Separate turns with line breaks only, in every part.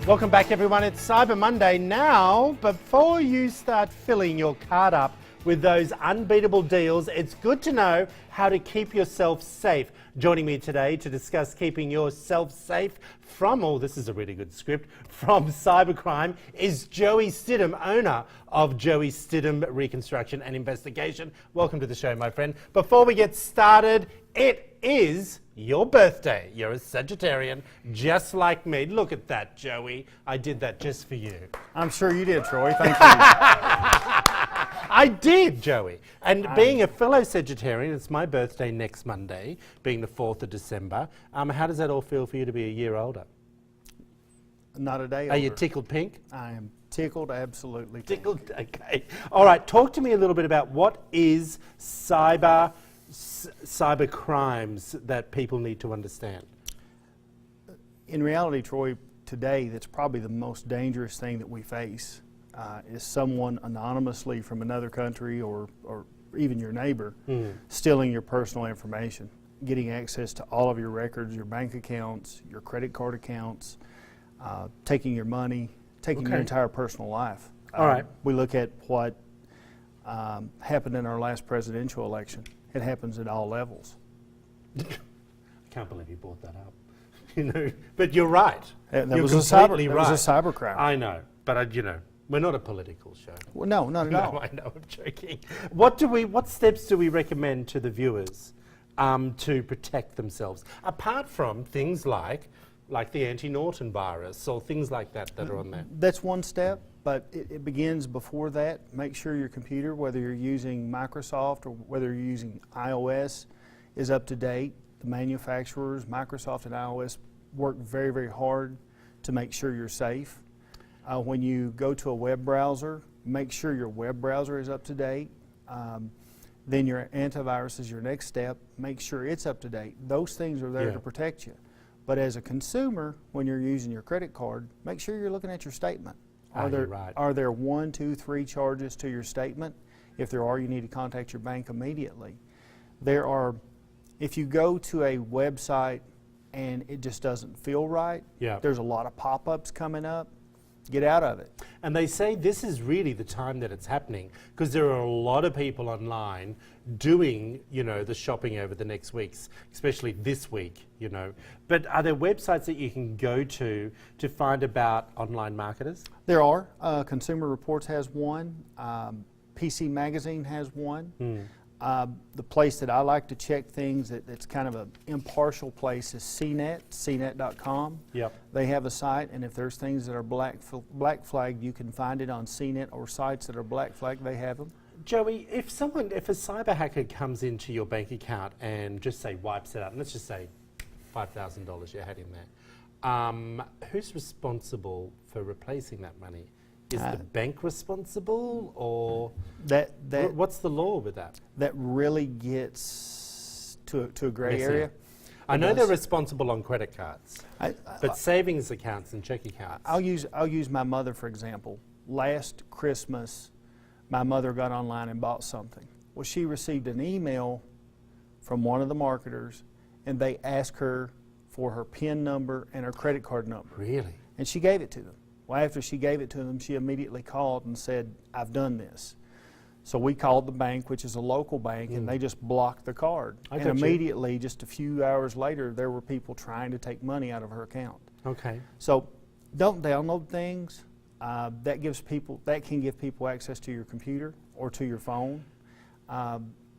Welcome back, everyone. It's Cyber Monday now. Before you start filling your card up with those unbeatable deals, it's good to know how to keep yourself safe. Joining me today to discuss keeping yourself safe from, oh, this is a really good script, from cybercrime is Joey Stidham, owner of Joey Stidham Reconstruction and Investigation. Welcome to the show, my friend. Before we get started, it is your birthday. You're a Sagittarian, just like me. Look at that, Joey. I did that just for you.
I'm sure you did, Troy. Thank you.
I did, Joey. And being a fellow Sagittarian, it's my birthday next Monday, being the 4th of December. How does that all feel for you to be a year older?
Not a day older.
Are you tickled pink?
I am tickled, absolutely pink.
Tickled, okay. All right, talk to me a little bit about what is cyber crimes that people need to understand.
In reality, Troy, today that's probably the most dangerous thing that we face is someone anonymously from another country or even your neighbor stealing your personal information, getting access to all of your records, your bank accounts, your credit card accounts, taking your money, taking your entire personal life.
All right.
We look at what happened in our last presidential election. It happens at all levels.
I can't believe you brought that up. You know, but you're right.
That
you're
was
completely
that
right.
was a cybercrime.
I know, but you know, we're not a political show.
Well, no, not at all.
No, I know, I'm joking. What steps do we recommend to the viewers to protect themselves, apart from things like the anti-Norton virus or things like that are on there?
That's one step, but it begins before that. Make sure your computer, whether you're using Microsoft or whether you're using iOS, is up to date. The manufacturers, Microsoft and iOS, work very, very hard to make sure you're safe. When you go to a web browser, make sure your web browser is up to date. Then your antivirus is your next step. Make sure it's up to date. Those things are there to protect you. But as a consumer, when you're using your credit card, make sure you're looking at your statement. Are there 1, 2, 3 charges to your statement? If there are, you need to contact your bank immediately. If you go to a website and it just doesn't feel right, there's a lot of pop-ups coming up. Get out of it.
And they say this is really the time that it's happening because there are a lot of people online doing, the shopping over the next weeks, especially this week, But are there websites that you can go to find about online marketers?
There are. Consumer Reports has one. PC Magazine has one. The place that I like to check things that's kind of an impartial place is CNET, cnet.com. Yep. They have a site, and if there's things that are black flagged, you can find it on CNET, or sites that are black flagged, they have them.
Joey, if a cyber hacker comes into your bank account and just say wipes it out, and let's just say $5,000 you had in there, who's responsible for replacing that money? Is the bank responsible, or what's the law with that? That
really gets to a grey area.
I know they're responsible on credit cards, but savings accounts and checking accounts.
I'll use my mother for example. Last Christmas, my mother got online and bought something. Well, she received an email from one of the marketers, and they asked her for her PIN number and her credit card number.
Really?
And she gave it to them. Well, after she gave it to them, she immediately called and said, "I've done this." So we called the bank, which is a local bank, and they just blocked the card. And immediately, just a few hours later, there were people trying to take money out of her account. Okay. So don't download things. That can give people access to your computer or to your phone.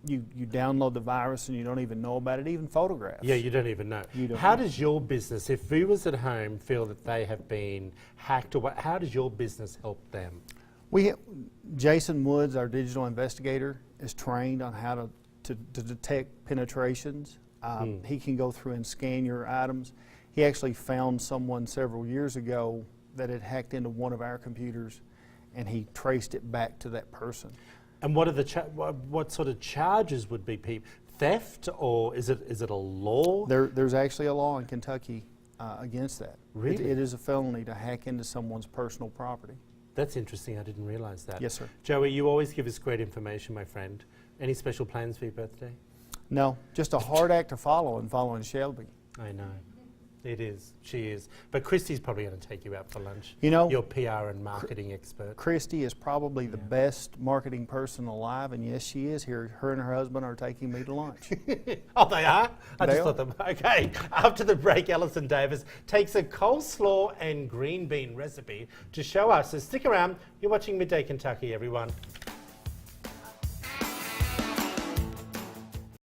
You download the virus and you don't even know about it, even photographs.
Yeah, you don't even know. How does your business, if viewers at home feel that they have been hacked, or how does your business help them?
Jason Woods, our digital investigator, is trained on how to detect penetrations. He can go through and scan your items. He actually found someone several years ago that had hacked into one of our computers, and he traced it back to that person.
And what are what sort of charges would be theft, or is it a law?
There's actually a law in Kentucky against that.
Really?
It is a felony to hack into someone's personal property.
That's interesting. I didn't realize that.
Yes, sir.
Joey, you always give us great information, my friend. Any special plans for your birthday?
No, just a hard act to follow and following Shelby.
I know. It is. She is. But Christy's probably going to take you out for lunch.
You know,
your PR and marketing expert.
Christy is probably the best marketing person alive, and yes, she is here. Her and her husband are taking me to lunch.
Oh, they are? I
They
just
are.
thought them. Okay. After the break, Alison Davis takes a coleslaw and green bean recipe to show us. So stick around. You're watching Midday Kentucky, everyone.